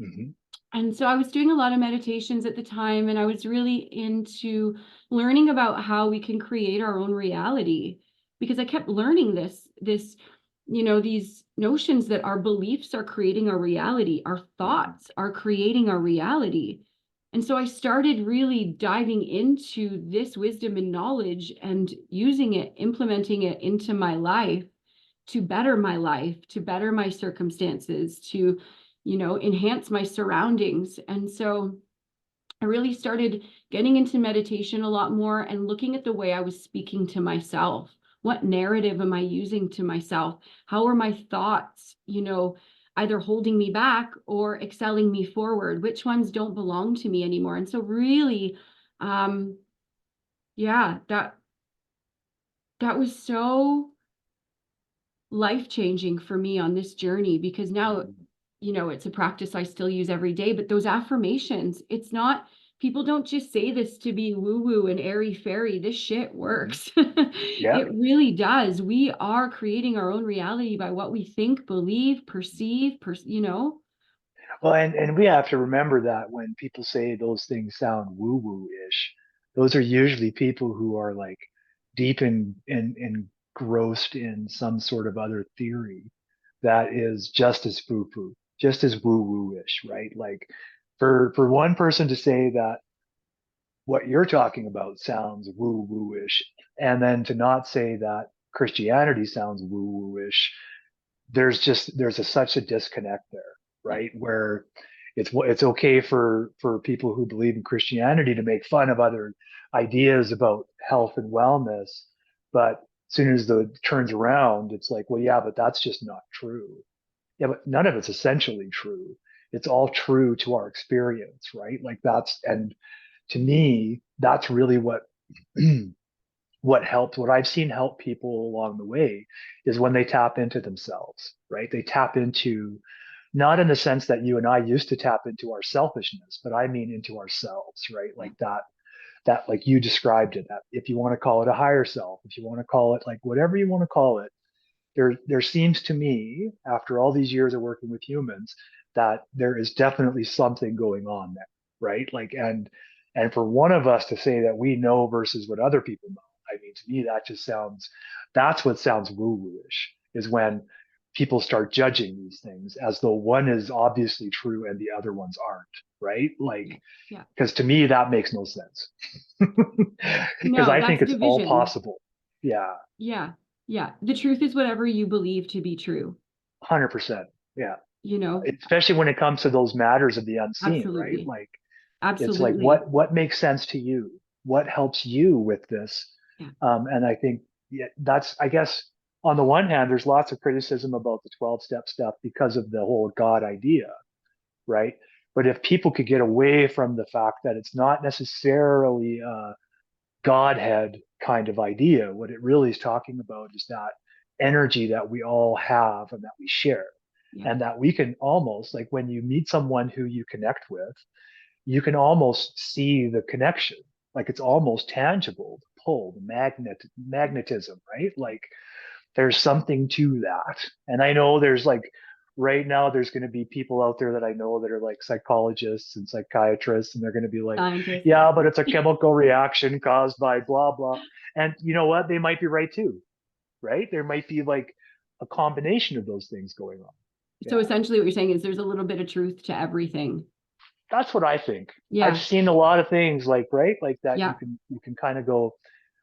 Mhm. And so I was doing a lot of meditations at the time, and I was really into learning about how we can create our own reality, because I kept learning these notions that our beliefs are creating our reality, our Mhm. thoughts are creating our reality. And so I started really diving into this wisdom and knowledge and using it, implementing it into my life, to better my circumstances, to, enhance my surroundings. And so I really started getting into meditation a lot more and looking at the way I was speaking to myself. What narrative am I using to myself? How are my thoughts, either holding me back or excelling me forward? Which ones don't belong to me anymore? And so really, um, yeah, that was so life changing for me on this journey, because now, Mhm. it's a practice I still use every day. But those affirmations, it's not, people don't just say this to be woo woo and airy fairy. This shit Mhm. works. Yeah. It really does. We are creating our own reality by what we think, believe, perceive, Well, and we have to remember that when people say those things sound woo-woo-ish, those are usually people who are like deep in engrossed in some sort of other theory that is just as foo-foo, just as woo-woo-ish, right? Like for one person to say that what you're talking about sounds woo-woo-ish, and then to not say that Christianity sounds woo-woo-ish, such a disconnect there, yeah, right? Where it's okay for people who believe in Christianity to make fun of other ideas about health and wellness, but as soon as the turns around, it's like, well, yeah, but that's just not true. Yeah, but none of it's essentially true. It's all true to our experience, right? Like that's and to me, that's really what what I've seen help people along the way is when they tap into themselves, right? They tap into not in the sense that you and I used to tap into our selfishness, but I mean into ourselves, right? yeah, Like that like you described it, that if you want to call it a higher self, if you want to call it like whatever you want to call it, there seems to me, after all these years of working with humans, that there is definitely something going on there, right? Like and for one of us to say that we know versus what other people know, I mean, to me that just sounds that's what sounds woo-woo-ish, is when people start judging these things as though one is obviously true and the other ones aren't, right? yeah, Like yeah. because to me that makes no sense. Because No, I think that's it's all division. possible. Yeah, Yeah, yeah. The truth is whatever you believe to be true, 100%. Yeah. you know? Especially when it comes to those matters of the unseen, right? Absolutely. Like it's like Absolutely. what makes sense to you? What helps you with this? Yeah. And I think yeah, that's I guess on the one hand, there's lots of criticism about the 12-step stuff because of the whole God idea, right? But if people could get away from the fact that it's not necessarily a Godhead kind of idea, what it really is talking about is that energy that we all have and that we share Yeah. and that we can almost like when you meet someone who you connect with, you can almost see the connection. Like it's almost tangible, the pull, the magnetism, right? Like there's something to that. And I know there's like right now there's going to be people out there that I know that are like psychologists and psychiatrists, and they're going to be like, Scientists, yeah. yeah, but it's a chemical reaction caused by blah blah. And you know what? They might be right too, right? There might be like a combination of those things going on. So Yeah. essentially what you're saying is there's a little bit of truth to everything. That's what I think. I've Yeah. seen a lot of things like, right? Like that Yeah. you can kind of go,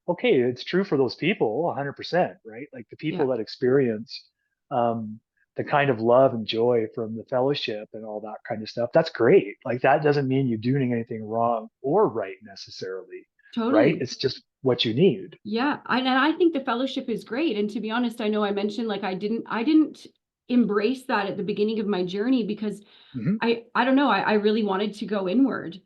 okay, it's true for those people 100%, right? Like the Yeah. people that experience um, the kind of love and joy from the fellowship and all that kind of stuff. That's great. Like that doesn't mean you're doing anything wrong or right necessarily, right? Totally. It's just what you need. Yeah. And I think the fellowship is great. And to be honest, I know I mentioned like I didn't embrace that at the beginning of my journey because Hmm. I don't know, I really wanted to go inward.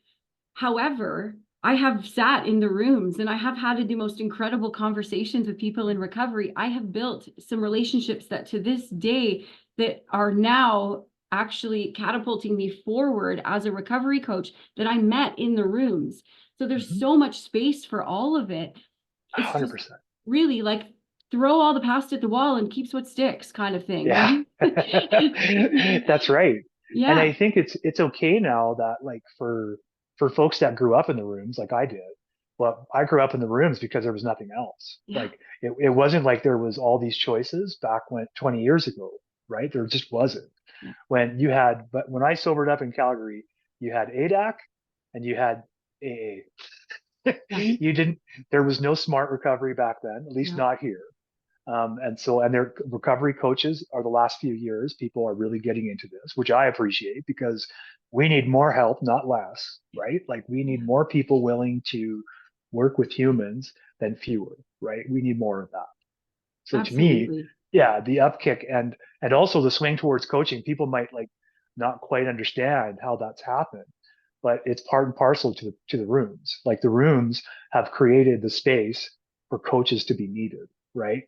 However, I have sat in the rooms and I have had the most incredible conversations with people in recovery. I have built some relationships that to this day that are now actually catapulting me forward as a recovery coach that I met in the rooms. So there's Hmm. so much space for all of it. It's just 100%. really like throw all the past at the wall and keeps what sticks kind of thing, Yeah. right? That's right. And Yeah, I think it's okay now that like for folks that grew up in the rooms like I did. Well, I grew up in the rooms because there was nothing else. yeah, Like it wasn't like there was all these choices back when 20 years ago, right? There just wasn't. yeah, But when I sobered up in Calgary, you had ADAC and you had AA. yeah, You didn't, there was no smart recovery back then, at least yeah. not here. And their recovery coaches are the last few years, people are really getting into this, which I appreciate because we need more help, not less, right? Like we need Yeah. more people willing to work with humans than fewer, right? We need more of that. So to me, Absolutely. yeah, the upkick and also the swing towards coaching, people might like not quite understand how that's happened, but it's part and parcel to the rooms. Like the rooms have created the space for coaches to be needed, right?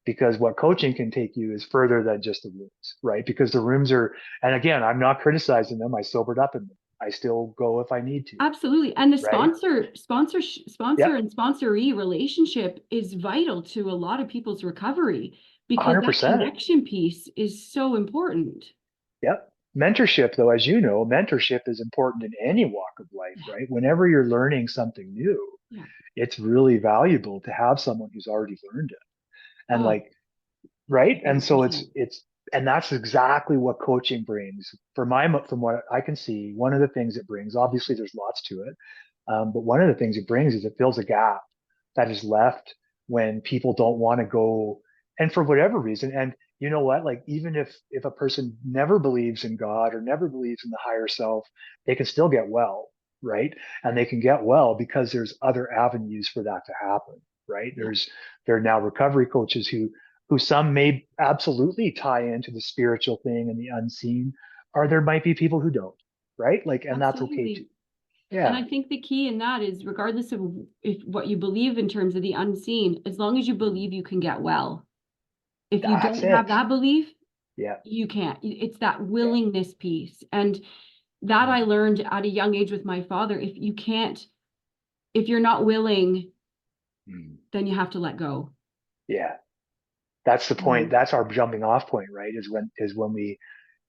Because what coaching can take you is further than just the rooms, right? Because the rooms are, and again, I'm not criticizing them. I sobered up in them. I still go if I need to, Absolutely. And the right? sponsor Yep, and sponsoree relationship is vital to a lot of people's recovery because that 100%. connection piece is so important. Yep. Mentorship, though, as you know, mentorship is important in any walk of life, Yeah. right? Whenever you're learning something new, Yeah. it's really valuable to have someone who's already learned it. And Oh, like, right? And so 100%. and that's exactly what coaching brings. From what I can see, one of the things it brings, obviously there's lots to it, but one of the things it brings is it fills a gap that is left when people don't want to go, and for whatever reason. And you know what? Like even if a person never believes in God or never believes in the higher self, they can still get well, right? And they can get well because there's other avenues for that to happen, right? Yeah. There are now recovery coaches who some may absolutely tie into the spiritual thing and the unseen, or there might be people who don't, right? Like, and that's okay too. Absolutely. And Yeah, I think the key in that is regardless of if what you believe in terms of the unseen, as long as you believe you can get well. If you that's don't have it. that belief, Yeah. you can't. It's that Yeah. willingness piece. And that I Mm. learned at a young age with my father. If you're not willing, Mm. then you have to let go. Yeah. That's the point. Mhm. That's our jumping off point, right? Is when we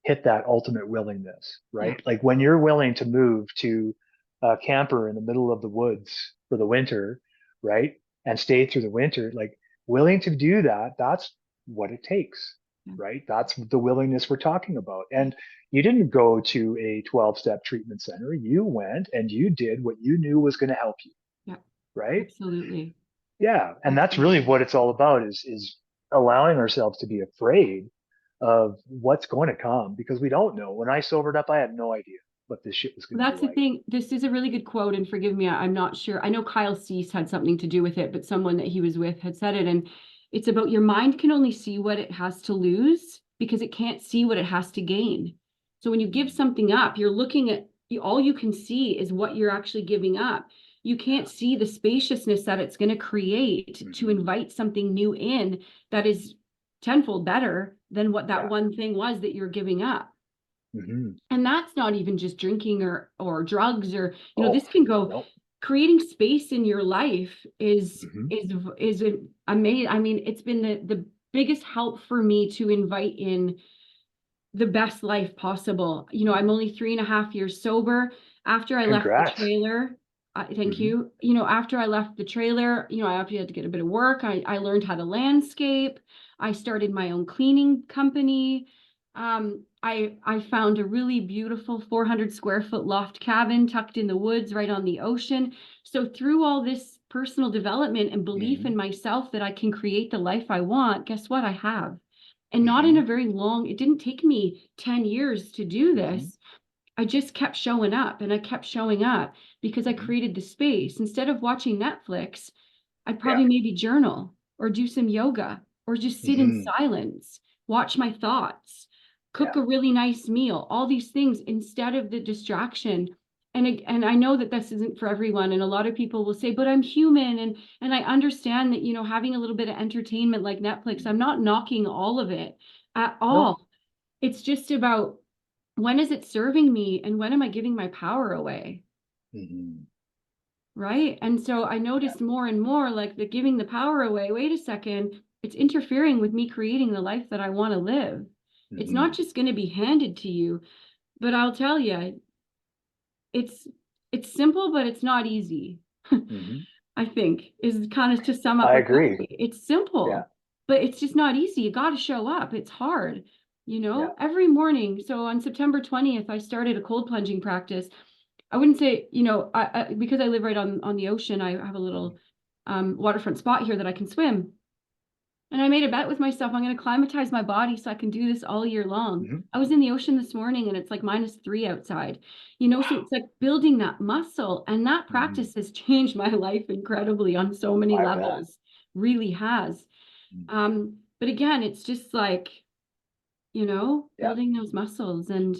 hit that ultimate willingness, Yeah, right? Like when you're willing to move to a camper in the middle of the woods for the winter, right? And stay through the winter, like willing to do that, that's what it takes, yeah, right? That's the willingness we're talking about. And you didn't go to a 12-step treatment center. You went and you did what you knew was going to help you, yeah, right? absolutely. Yeah. And that's really Absolutely. what it's all about is allowing ourselves to be afraid of what's going to come because we don't know. When I sobered up, I had no idea what this shit was going to be That's the like. thing. This is a really good quote, and forgive me, I'm not sure. I know Kyle Cease had something to do with it, but someone that he was with had said it. And it's about your mind can only see what it has to lose because it can't see what it has to gain. So when you give something up, you're looking at all you can see is what you're actually giving up. You can't see the spaciousness that it's going to create to Mm-hmm. invite something new in that is tenfold better than what that Yeah. one thing was that you're giving up. Mm-hmm. And that's not even just drinking or drugs or Oh, this can go no. creating space in your life is Mm-hmm. is is amazing. I mean, it's been the biggest help for me to invite in the best life possible. You know, I'm only 3.5 years sober. After I left the Congrats. trailer, thank Hmm. you. You know, after I left the trailer, you know, I actually had to get a bit of work. I learned how to landscape. I started my own cleaning company. I found a really beautiful 400 square foot loft cabin tucked in the woods right on the ocean. So through all this personal development and belief in Hmm. myself that I can create the life I want, guess what? I have. And not in Hmm. a very long, it didn't take me 10 years to do Hmm. this. I just kept showing up and I kept showing up because I Hmm. created the space. Instead of watching Netflix, I'd Yeah. probably maybe journal or do some yoga or just sit in Hmm. silence, watch my thoughts, cook Yeah. a really nice meal, all these things instead of the distraction. And I know that this isn't for everyone. And a lot of people will say, but I'm human. And I understand that, you know, having a little bit of entertainment like Netflix, I'm not knocking all of it at No. all. It's just about when is it serving me and when am I giving my power away? Hmm. Right. And so I Yeah. noticed more and more like the giving the power away. Wait a second, it's interfering with me creating the life that I want to live. It's not Hmm. just going to be handed to you, but I'll tell you, it's it's simple, but it's not easy. Hmm. I think is kind of to sum up I my agree. story. It's Yeah. simple, but it's just not easy. You got to show up. It's hard, you Yeah. know, every morning. So on September 20th, I started a cold plunging practice. I wouldn't say, you know, because I live right on the ocean, I have a little waterfront spot here that I can swim. And I made a bet with myself, I'm going to climatize my body so I can do this all year long. Hmm. I was in the ocean this morning and it's like -3 outside, you know, so Wow. it's like building that muscle. And that Hmm. practice has changed my life incredibly on so many I bet. levels, really has. But again, it's just like, you know, Yeah. building those muscles. And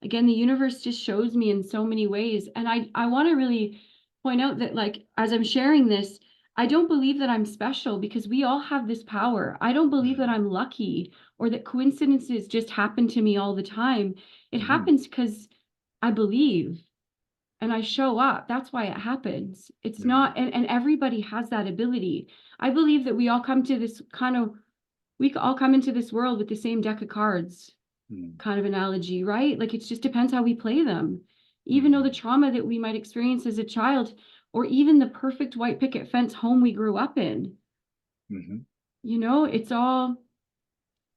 again, the universe just shows me in so many ways. And I want to really point out that, like, as I'm sharing this, I don't believe that I'm special because we all have this power. I don't believe that Hmm. I'm lucky or that coincidences just happen to me all the time. It Hmm. happens because I believe and I show up. That's why it happens. It's Hmm. not, and everybody has that ability. I believe that we all come into this world with the same deck of cards Hmm. kind of analogy, right? Like it just depends how we play them. Even though the Hmm. trauma that we might experience as a child, or even the perfect white picket fence home we grew up in, Hmm. you know, it's all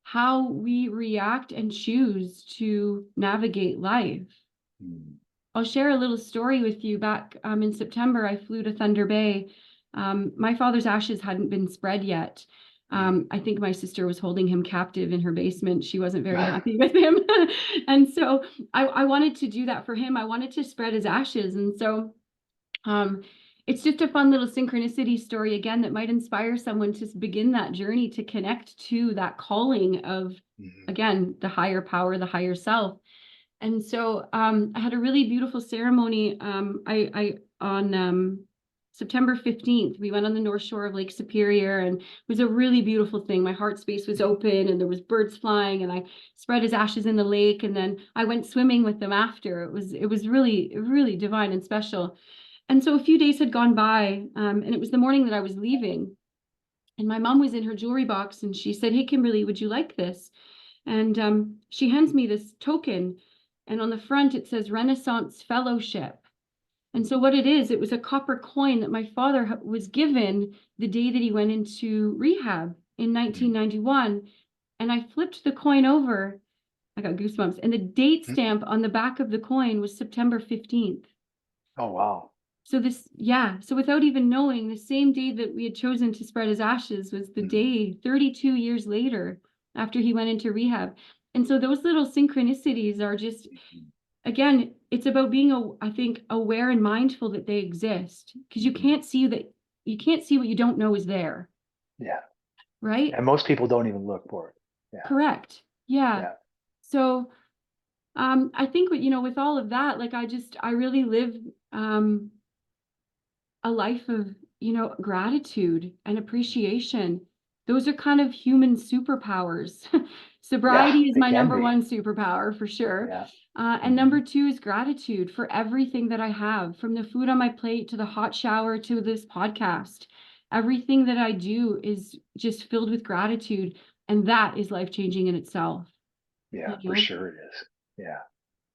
how we react and choose to navigate life. Hmm. I'll share a little story with you. Back in September, I flew to Thunder Bay. My father's ashes hadn't been spread yet. Hmm. I think my sister was holding him captive in her basement. She wasn't very happy with him. And so I wanted to do that for him. I wanted to spread his ashes. And so um, it's just a fun little synchronicity story again that might inspire someone to begin that journey to connect to that calling of, Hmm. again, the higher power, the higher self. And so I had a really beautiful ceremony. I on September 15th, we went on the North Shore of Lake Superior, and it was a really beautiful thing. My heart space was open, and there was birds flying, and I spread his ashes in the lake, and then I went swimming with them after. It was really really divine and special. And so a few days had gone by, and it was the morning that I was leaving, and my mom was in her jewelry box, and she said, "Hey, Kimberly, would you like this?" And she hands me this token, and on the front it says Renaissance Fellowship. And so what it is, it was a copper coin that my father was given the day that he went into rehab in Hmm. 1991. And I flipped the coin over. I got goosebumps. And the date Hmm. stamp on the back of the coin was September 15th. Oh, wow. So yeah. So without even knowing, the same day that we had chosen to spread his ashes was the Hmm. day 32 years later after he went into rehab. And so those little synchronicities are just, Hmm. again, it's about being, I think, aware and mindful that they exist because Hmm. you can't see what you don't know is there, Yeah. right? And most people don't even look for it. Yeah. Correct. Yeah. Yeah. So I think, you know, with all of that, like I really live um, a life of, you know, gratitude and appreciation. Those are kind of human superpowers. Yeah. Sobriety is They my can number be. one superpower for sure. Yeah. And Hmm. number two is gratitude for everything that I have, from the food on my plate to the hot shower to this podcast. everything that I do is just filled with gratitude. And that is life changing in itself, Yeah, you for know? sure it is. Yeah.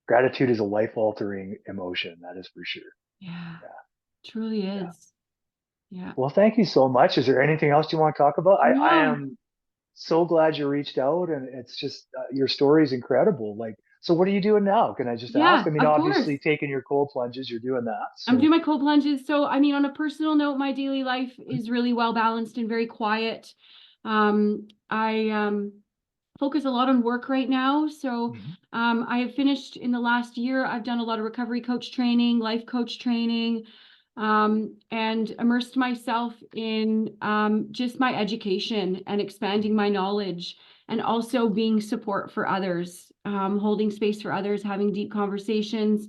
Gratitude is a life altering emotion. That is for sure. Yeah, Yeah. truly Yeah. is. Yeah. Well, thank you so much. Is there anything else you want to talk about? I No, am so glad you reached out, and it's just your story is incredible. Like, so what are you doing now? Can I just ask? yeah, I mean, of course. obviously taking your cold plunges, you're doing that. I'm doing So, my cold plunges. So, I mean, on a personal note, my daily life is really well balanced and very quiet. I focus a lot on work right now. So, mhm. I have finished in the last year. I've done a lot of recovery coach training, life coach training, and immersed myself in just my education and expanding my knowledge, and also being support for others, holding space for others, having deep conversations.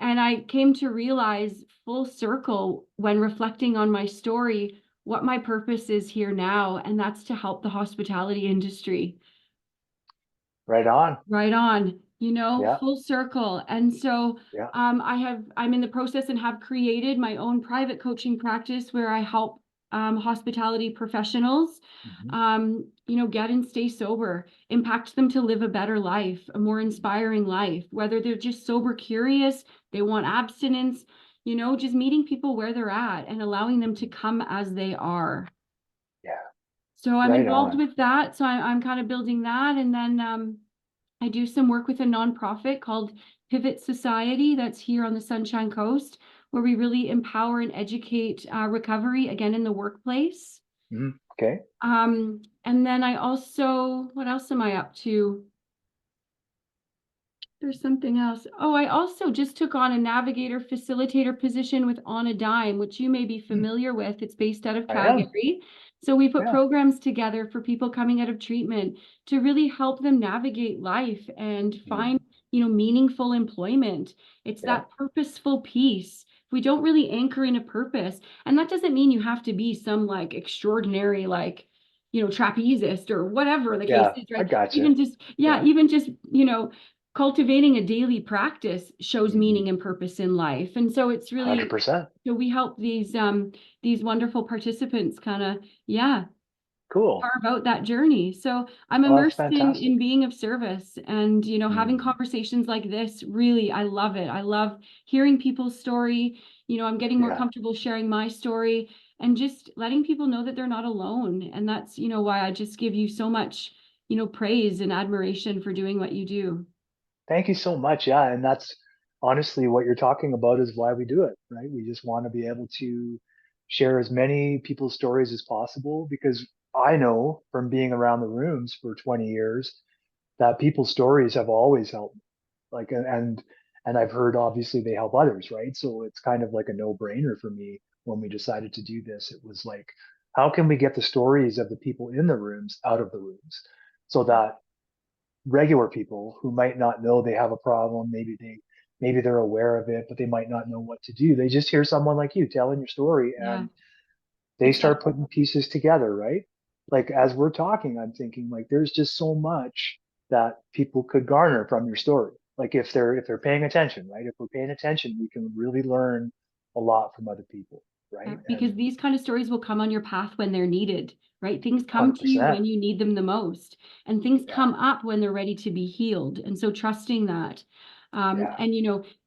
And I came to realize full circle when reflecting on my story, what my purpose is here now, and that's to help the hospitality industry. Right on. Right on, Yeah. full circle. And so Yeah. I'm in the process and have created my own private coaching practice where I help hospitality professionals, Mhm. get and stay sober, impact them to live a better life, a more inspiring life, whether they're just sober curious, they want abstinence, just meeting people where they're at and allowing them to come as they are. Yeah. So I'm Right involved on. with that. So I'm kind of building that. And then I do some work with a nonprofit called Pivot Society that's here on the Sunshine Coast, where we really empower and educate recovery again in the workplace. Mhm. Okay. And then I also, what else am I up to? There's something else. Oh, I also just took on a navigator facilitator position with On a Dime, which you may be Mm, familiar with. It's based out of I am. Calgary. So we put Yeah. programs together for people coming out of treatment to really help them navigate life and Mm, find, meaningful employment. It's yeah. that purposeful piece. We don't really anchor in a purpose. And that doesn't mean you have to be some like extraordinary, like, trapezist or whatever the case Yeah. is, I right? gotcha. Even just, yeah, Yeah. even just, cultivating a daily practice shows Mhm. meaning and purpose in life. And so it's really, 100%. so we help these wonderful participants kind of, yeah, Cool. carve out that journey. So I'm Well, that's immersed fantastic. in being of service, and having Mm, conversations like this, really I love it. I love hearing people's story. I'm getting more yeah. comfortable sharing my story and just letting people know that they're not alone. And that's, why I just give you so much, praise and admiration for doing what you do. Thank you so much. Yeah, and that's honestly what you're talking about is why we do it, right? We just want to be able to share as many people's stories as possible because I know from being around the rooms for 20 years that people's stories have always helped. Like and I've heard obviously they help others, right? So it's kind of like a no-brainer for me when we decided to do this. It was like, how can we get the stories of the people in the rooms out of the rooms so that regular people who might not know they have a problem, maybe they're aware of it, but they might not know what to do. They just hear someone like you telling your story Yeah, and they it's that. start putting pieces together, right? Like as we're talking, I'm thinking like there's just so much that people could garner from your story. Like if they're paying attention, right? If we're paying attention, we can really learn a lot from other people, right? Because And these kind of stories will come on your path when they're needed, right? Things come to you 100%. when you need them the most, and things Yeah. come up when they're ready to be healed. And so trusting that, Yeah.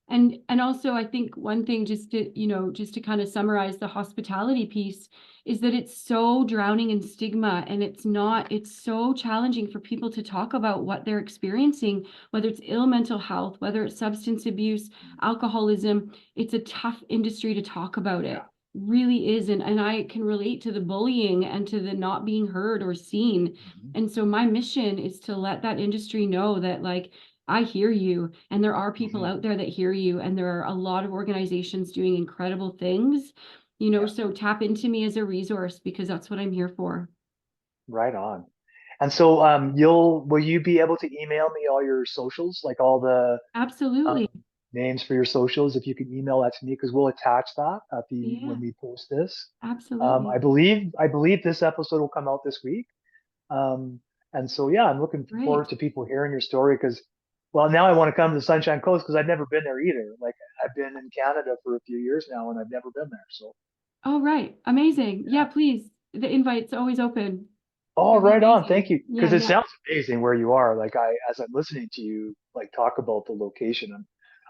and and also I think one thing just to kind of summarize the hospitality piece is that it's so drowning in stigma, and it's so challenging for people to talk about what they're experiencing, whether it's ill mental health, whether it's substance abuse, alcoholism. It's a tough industry to talk about Yeah. it, really is. And I can relate to the bullying and to the not being heard or seen. Mhm. And so my mission is to let that industry know that, like, I hear you, and there are people Mhm. out there that hear you, and there are a lot of organizations doing incredible things, Yeah. so tap into me as a resource because that's what I'm here for. Right on. And so, will you be able to email me all your socials, like all the Absolutely. names for your socials? If you can email that to me, because we'll attach that at the Yeah, when we post this. absolutely. I believe this episode will come out this week. Um, and so, yeah, I'm looking Great. forward to people hearing your story because, well, now I want to come to the Sunshine Coast because I've never been there either. Like I've been in Canada for a few years now and I've never been there. So, Oh, right. Amazing. Yeah, please. The invite's always open. Oh, It'd be right on. amazing. Thank you. Yeah, Because it yeah. sounds amazing where you are. Like as I'm listening to you, like talk about the location,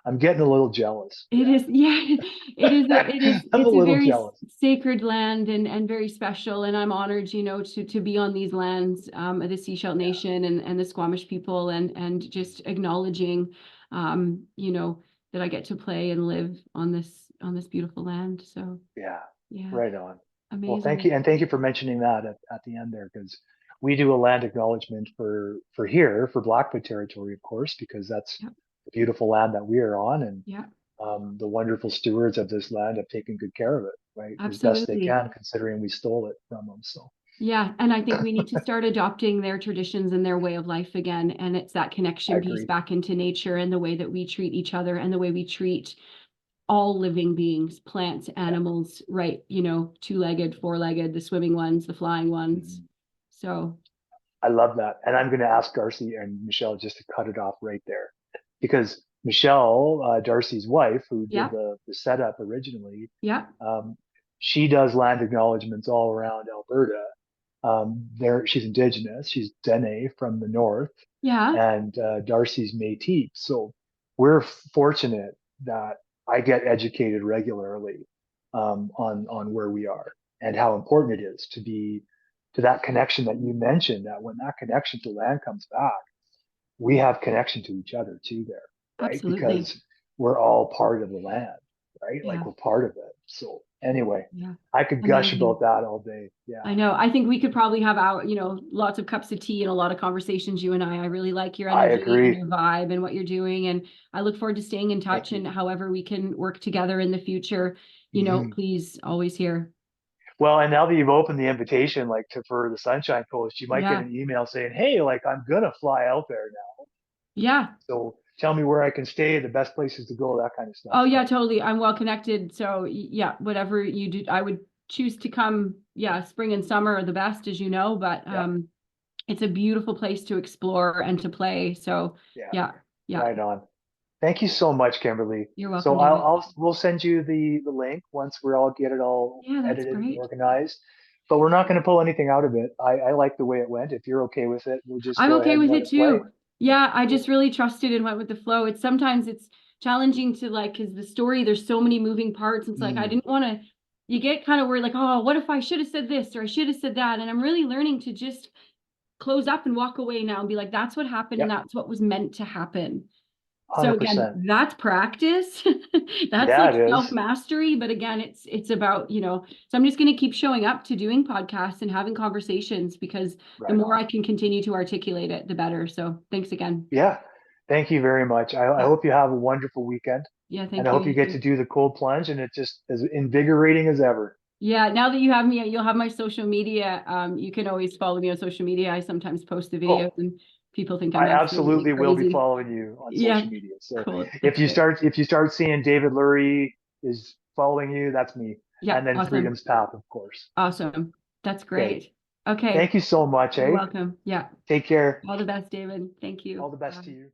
I'm getting a little jealous. It is, yeah, I'm a it's a little very jealous. sacred land and very special. And I'm honored, to be on these lands, of the Sechelt Yeah, Nation and the Squamish people and just acknowledging, that I get to play and live on this beautiful land. So yeah, yeah, right on. Well, thank amazing. you, and thank you for mentioning that at the end there, because we do a land acknowledgement for here for Blackfoot territory, of course, because that's Yeah, the beautiful land that we are on, and yeah, the wonderful stewards of this land have taken good care of it, right, as best they absolutely. can, considering we stole it from them. So Yeah, and I think we need to start adopting their traditions and their way of life again. And it's that I connection piece agree. back into nature and the way that we treat each other and the way we treat all living beings, plants, Yeah. animals, right? Two-legged, four-legged, the swimming ones, the flying ones. Mhm. So, I love that. And I'm going to ask Darcy and Michelle just to cut it off right there because Michelle, Darcy's wife, who did yeah, the setup originally, yeah, um, she does land acknowledgements all around Alberta. There, she's Indigenous. She's Dene from the north, yeah, and Darcy's Métis. So we're fortunate that I get educated regularly on where we are and how important it is to be to that connection that you mentioned. That when that connection to land comes back, we have connection to each other too there, right? absolutely. Because we're all part of the land, right? Like Yeah, we're part of it. So anyway, yeah. I could gush Amazing. about that all day. Yeah, I know. I think we could probably have lots of cups of tea and a lot of conversations, you and I. I really like your I energy and agree. your vibe and what you're doing. And I look forward to staying in touch Thank and you. however we can work together in the future, Mhm. please always here. Well, and now that you've opened the invitation, like to for the Sunshine Coast, you might get Yeah. an email saying, "Hey, like I'm gonna fly out there now, Yeah. so tell me where I can stay, the best places to go, that kind of stuff." Oh yeah, So totally. I'm well connected. So yeah, whatever you do, I would choose to come. Yeah, spring and summer are the best, as you know, but yeah, it's a beautiful place to explore and to play. So yeah, yeah, yeah. right on. Thank you so much, Kimberly. You're So welcome, David. we'll send you the link once we're all get it all Yeah, that's edited and great. organized. But we're not going to pull anything out of it. I like the way it went. If you're okay with it, we'll just I'm go okay ahead and with let it it play. too. Yeah, I just Cool. really trusted and went with the flow. It's challenging to like, because the story, there's so many moving parts. It's like, I Mm, didn't want to, you get kind of worried, like, oh, what if I should have said this or I should have said that? And I'm really learning to just close up and walk away now and be like, that's what happened and yep, that's what was meant to happen. So again, 100%. that's practice. That's Yeah, like it is. self-mastery, but again, it's about, so I'm just going to keep showing up to doing podcasts and having conversations because the Right more on. I can continue to articulate it, the better. So thanks again. Yeah. Thank you very much. I Yeah. hope you have a wonderful weekend Yeah, and thank I you. hope you You get to too. do the cold plunge and it's just as invigorating as ever. Yeah, now that you have me, you'll have my social media. You can always follow me on social media. I sometimes post the videos Oh, and people think I'm I absolutely absolutely will be crazy. following you on Yeah, social media. So cool. That's great. if you start seeing David Lurie is following you, that's me. Yeah, And then awesome. Freedom's Path, of course. Awesome. That's Okay. great. Okay. Thank you so much, You're eh? welcome. Yeah. Take care. All the best, David. Thank All you. the best to Bye. you.